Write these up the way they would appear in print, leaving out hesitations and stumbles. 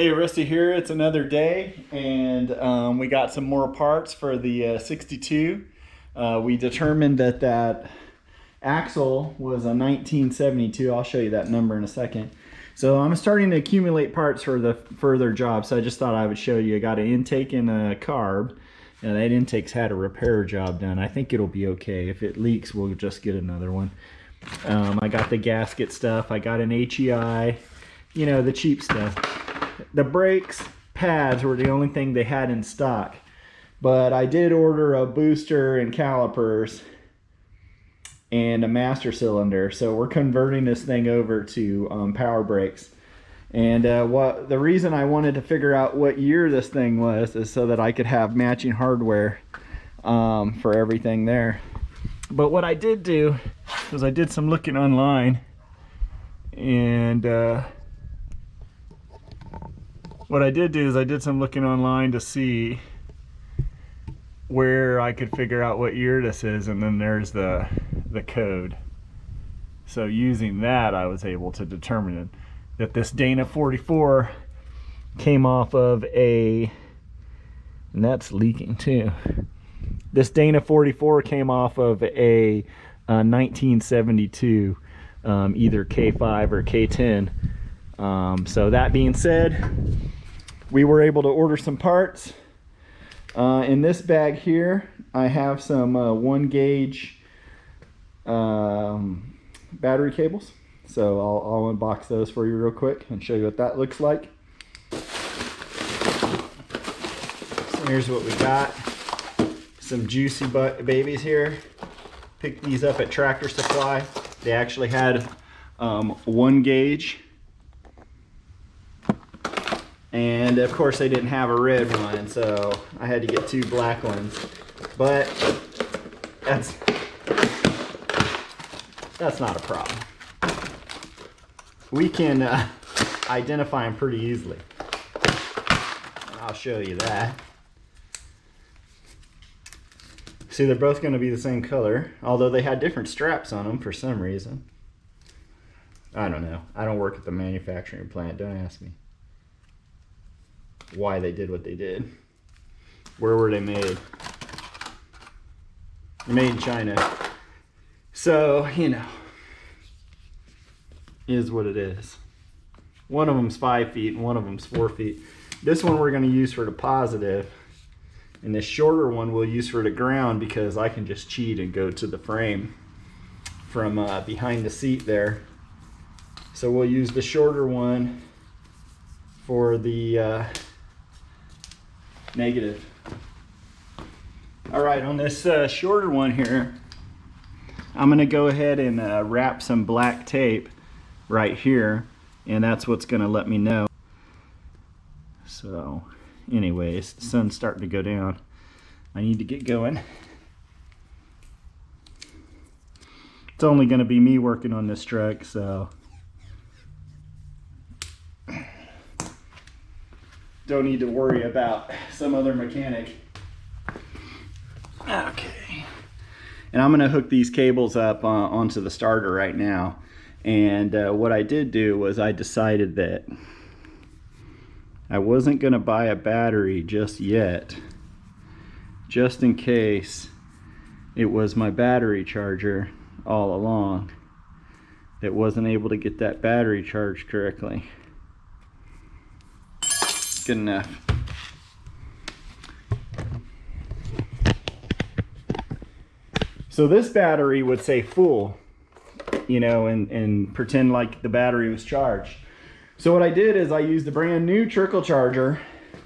Hey, Rusty here. It's another day, and we got some more parts for the 62. We determined that axle was a 1972. I'll show you that number in a second. So I'm starting to accumulate parts for the further job, so I just thought I would show you. I got an intake and a carb, and that intake's had a repair job done. I think it'll be okay. If it leaks, we'll just get another one. I got the gasket stuff. I got an HEI, you know, the cheap stuff. The brakes pads were the only thing they had in stock, but I did order a booster and calipers and a master cylinder, so we're converting this thing over to power brakes. And the reason I wanted to figure out what year this thing was is so that I could have matching hardware for everything there. But what I did do was I did some looking online, and what I did do is I did some looking online to see where I could figure out what year this is, and then there's the code. So using that, I was able to determine that this Dana 44 came off of and that's leaking too. This Dana 44 came off of a 1972, either K5 or K10. So that being said, we were able to order some parts. In this bag here, I have some 1 gauge battery cables. So I'll unbox those for you real quick and show you what that looks like. So here's what we got. Some juicy babies here. Picked these up at Tractor Supply. They actually had 1 gauge. And of course they didn't have a red one, so I had to get 2 black ones. But that's not a problem. We can identify them pretty easily. I'll show you that. See, they're both going to be the same color, although they had different straps on them for some reason. I don't know. I don't work at the manufacturing plant. Don't ask me why they did what they did. Where were they made? They're made in China. So, you know, is what it is. One of them's 5 feet and one of them's 4 feet. This one we're going to use for the positive, and this shorter one we'll use for the ground, because I can just cheat and go to the frame from behind the seat there. So we'll use the shorter one for the negative. All right, on this shorter one here, I'm gonna go ahead and wrap some black tape right here, and that's what's gonna let me know. So anyways, the sun's starting to go down. I need to get going. It's only gonna be me working on this truck, so don't need to worry about some other mechanic. Okay. And I'm gonna hook these cables up onto the starter right now. And what I did do was I decided that I wasn't gonna buy a battery just yet, just in case it was my battery charger all along that wasn't able to get that battery charged correctly. Good enough. So this battery would say full, you know, and pretend like the battery was charged. So what I did is I used a brand new trickle charger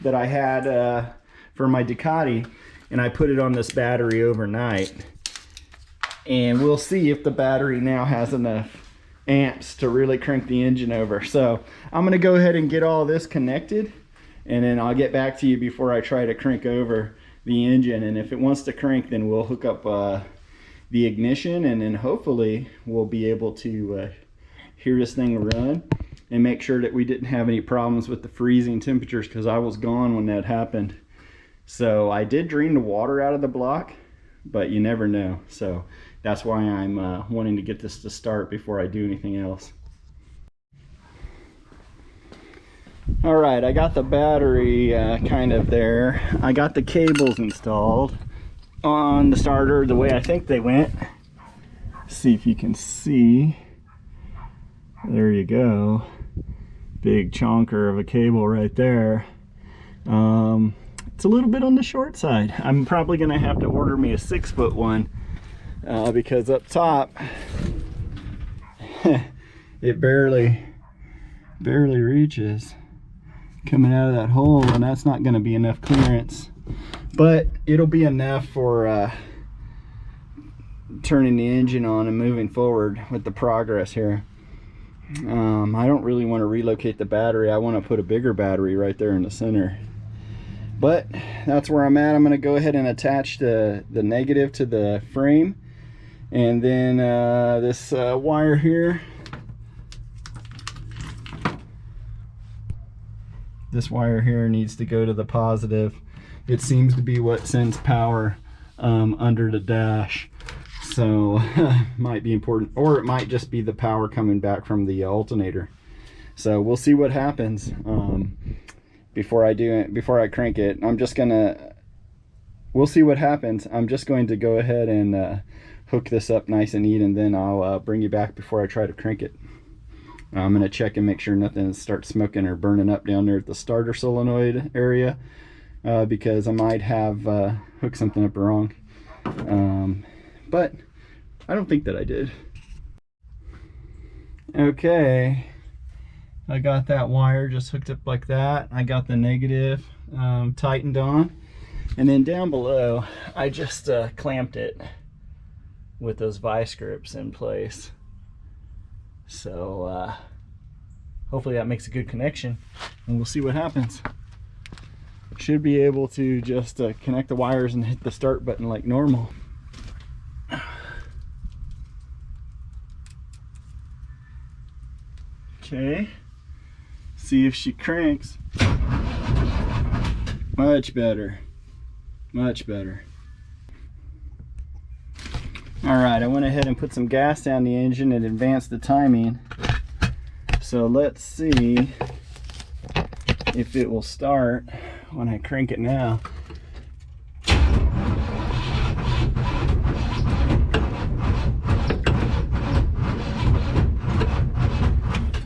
that I had for my Ducati, and I put it on this battery overnight. And we'll see if the battery now has enough amps to really crank the engine over. So I'm gonna go ahead and get all this connected, and then I'll get back to you before I try to crank over the engine. And if it wants to crank, then we'll hook up the ignition, and then hopefully we'll be able to hear this thing run and make sure that we didn't have any problems with the freezing temperatures, because I was gone when that happened. So I did drain the water out of the block, but you never know. So that's why I'm wanting to get this to start before I do anything else. All right, I got the battery kind of there. I got the cables installed on the starter the way I think they went. See if you can see. There you go. Big chonker of a cable right there. It's a little bit on the short side. I'm probably gonna have to order me a 6-foot one because up top it barely reaches coming out of that hole, and that's not going to be enough clearance, but it'll be enough for turning the engine on and moving forward with the progress here. I don't really want to relocate the battery. I want to put a bigger battery right there in the center, but that's where I'm at. I'm going to go ahead and attach the negative to the frame, and then this wire here, this wire here needs to go to the positive. It seems to be what sends power under the dash, so might be important, or it might just be the power coming back from the alternator. So we'll see what happens before I crank it. We'll see what happens. I'm just going to go ahead and hook this up nice and neat, and then I'll bring you back before I try to crank it. I'm going to check and make sure nothing starts smoking or burning up down there at the starter solenoid area, because I might have hooked something up wrong. But I don't think that I did. Okay, I got that wire just hooked up like that. I got the negative tightened on, and then down below I just clamped it with those vice grips in place. So hopefully that makes a good connection, and we'll see what happens. Should be able to just connect the wires and hit the start button like normal. Okay, see if she cranks. Much better, much better. All right, I went ahead and put some gas down the engine and advanced the timing. So let's see if it will start when I crank it now.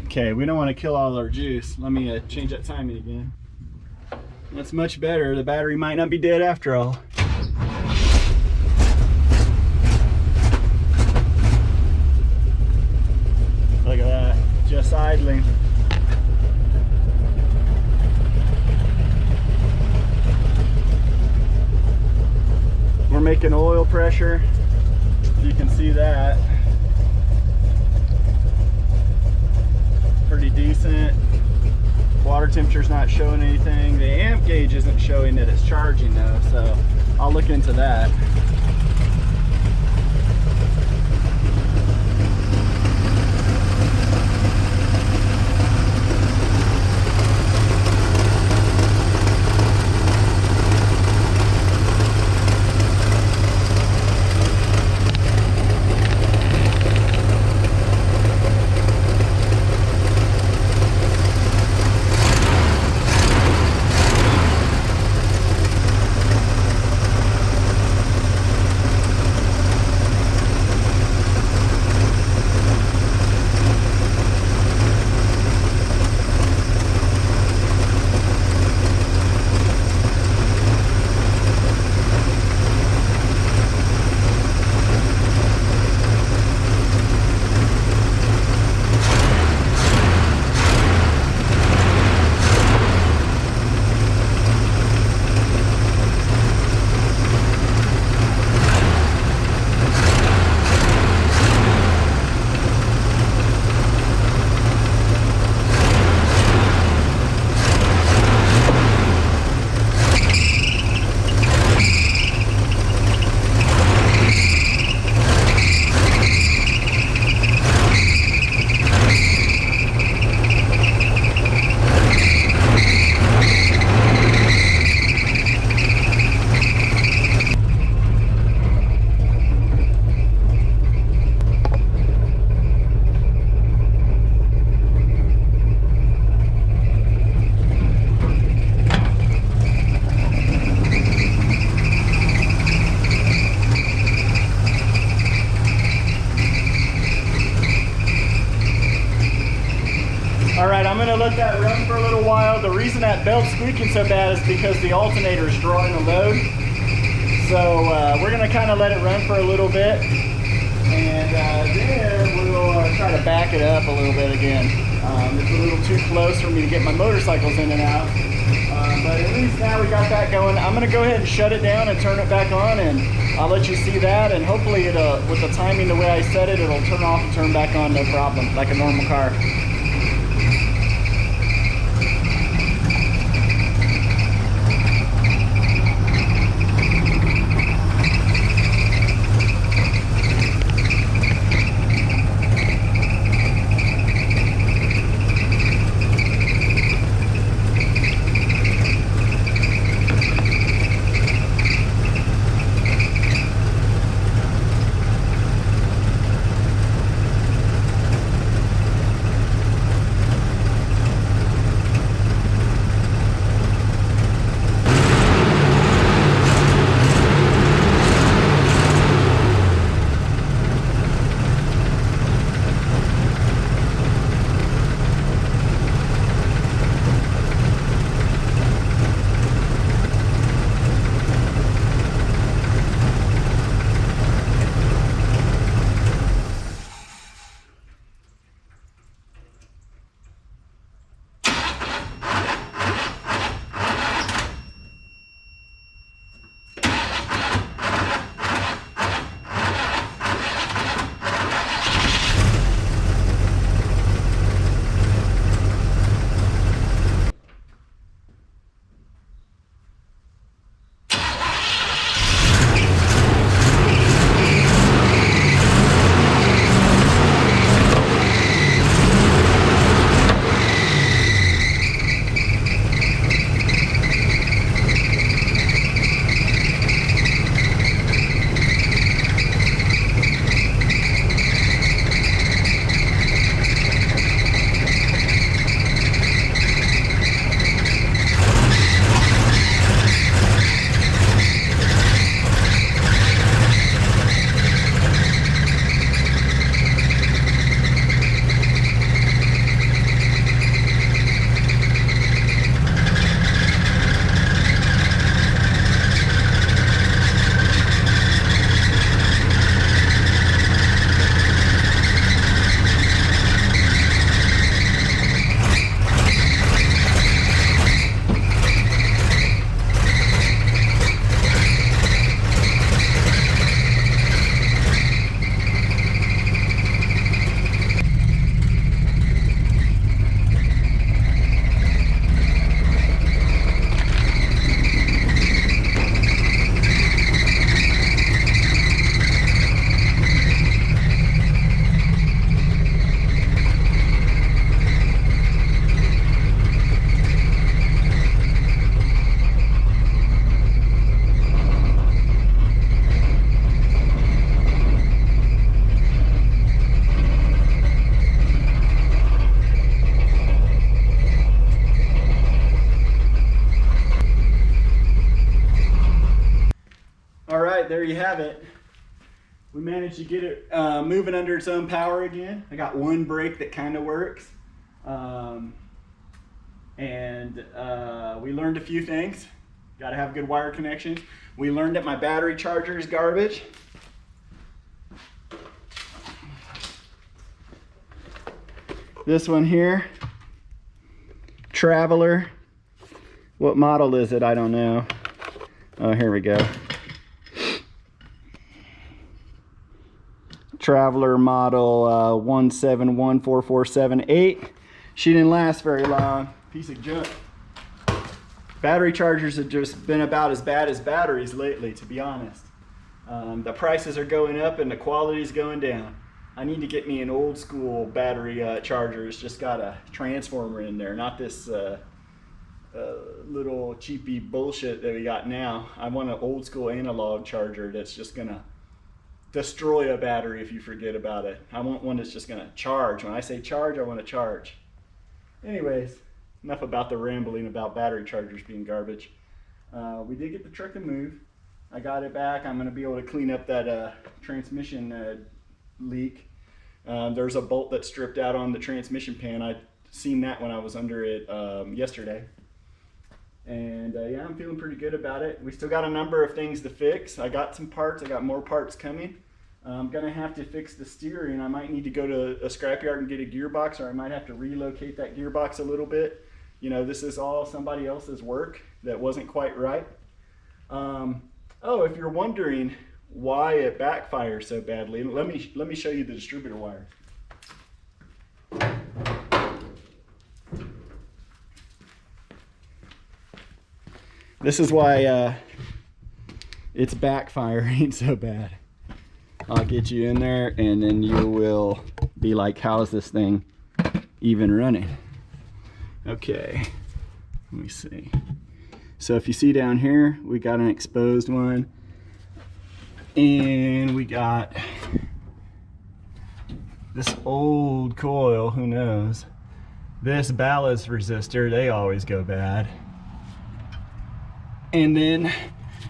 Okay, we don't want to kill all our juice. Let me change that timing again. That's much better. The battery might not be dead after all. Look at that, just idling. We're making oil pressure. You can see that. Pretty decent. Water temperature's not showing anything. The amp gauge isn't showing that it's charging though, so I'll look into that. gonna let that run for a little while. The reason that belt's squeaking so bad is because the alternator is drawing a load. So we're gonna kind of let it run for a little bit, and then we'll try to back it up a little bit again. It's a little too close for me to get my motorcycles in and out. But at least now we got that going. I'm gonna go ahead and shut it down and turn it back on, and I'll let you see that, and hopefully with the timing the way I set it, it'll turn off and turn back on no problem, like a normal car. right, there you have it. We managed to get it moving under its own power again. I got one brake that kind of works. We learned a few things. Got to have good wire connections. We learned that my battery charger is garbage. This one here, Traveler. What model is it? I don't know. Oh, here we go. Traveler model 1714478. She didn't last very long. Piece of junk. Battery chargers have just been about as bad as batteries lately, to be honest. The prices are going up and the quality is going down. I need to get me an old school battery charger. It's just got a transformer in there, not this little cheapy bullshit that we got now. I want an old school analog charger that's just gonna destroy a battery if you forget about it. I want one that's just gonna charge. When I say charge, I want to charge. Anyways, enough about the rambling about battery chargers being garbage. We did get the truck to move. I got it back. I'm gonna be able to clean up that transmission leak. There's a bolt that stripped out on the transmission pan. I seen that when I was under it yesterday. And yeah, I'm feeling pretty good about it. We still got a number of things to fix. I got some parts. I got more parts coming. I'm gonna have to fix the steering. I might need to go to a scrapyard and get a gearbox, or I might have to relocate that gearbox a little bit. You know, this is all somebody else's work that wasn't quite right. Oh, if you're wondering why it backfires so badly, let me show you the distributor wire. This is why it's backfiring so bad. I'll get you in there and then you will be like, how is this thing even running? Okay, let me see. So if you see down here, we got an exposed one, and we got this old coil, who knows. This ballast resistor, they always go bad. And then,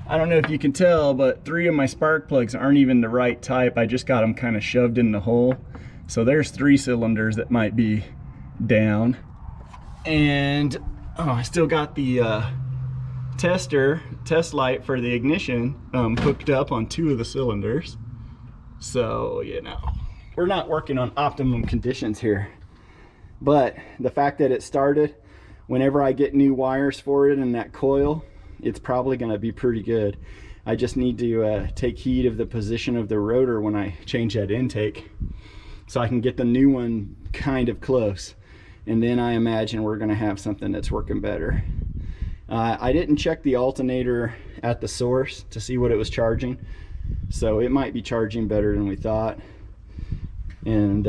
I don't know if you can tell, but 3 of my spark plugs aren't even the right type. I just got them kind of shoved in the hole. So there's 3 cylinders that might be down. And oh, I still got the test light for the ignition hooked up on 2 of the cylinders. So, you know, we're not working on optimum conditions here. But the fact that it started, whenever I get new wires for it in that coil, it's probably going to be pretty good. I just need to take heed of the position of the rotor when I change that intake, so I can get the new one kind of close. And then I imagine we're going to have something that's working better. I didn't check the alternator at the source to see what it was charging, so it might be charging better than we thought. And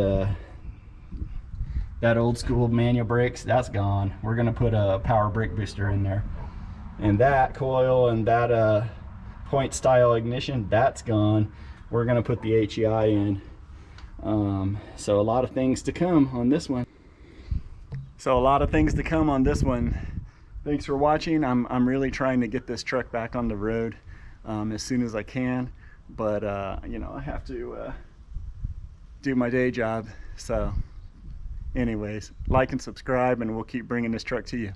that old school manual brakes, that's gone. We're going to put a power brake booster in there. And that coil and that point style ignition, that's gone. We're going to put the HEI in. So a lot of things to come on this one. Thanks for watching. I'm really trying to get this truck back on the road as soon as I can. But, you know, I have to do my day job. So anyways, like and subscribe, and we'll keep bringing this truck to you.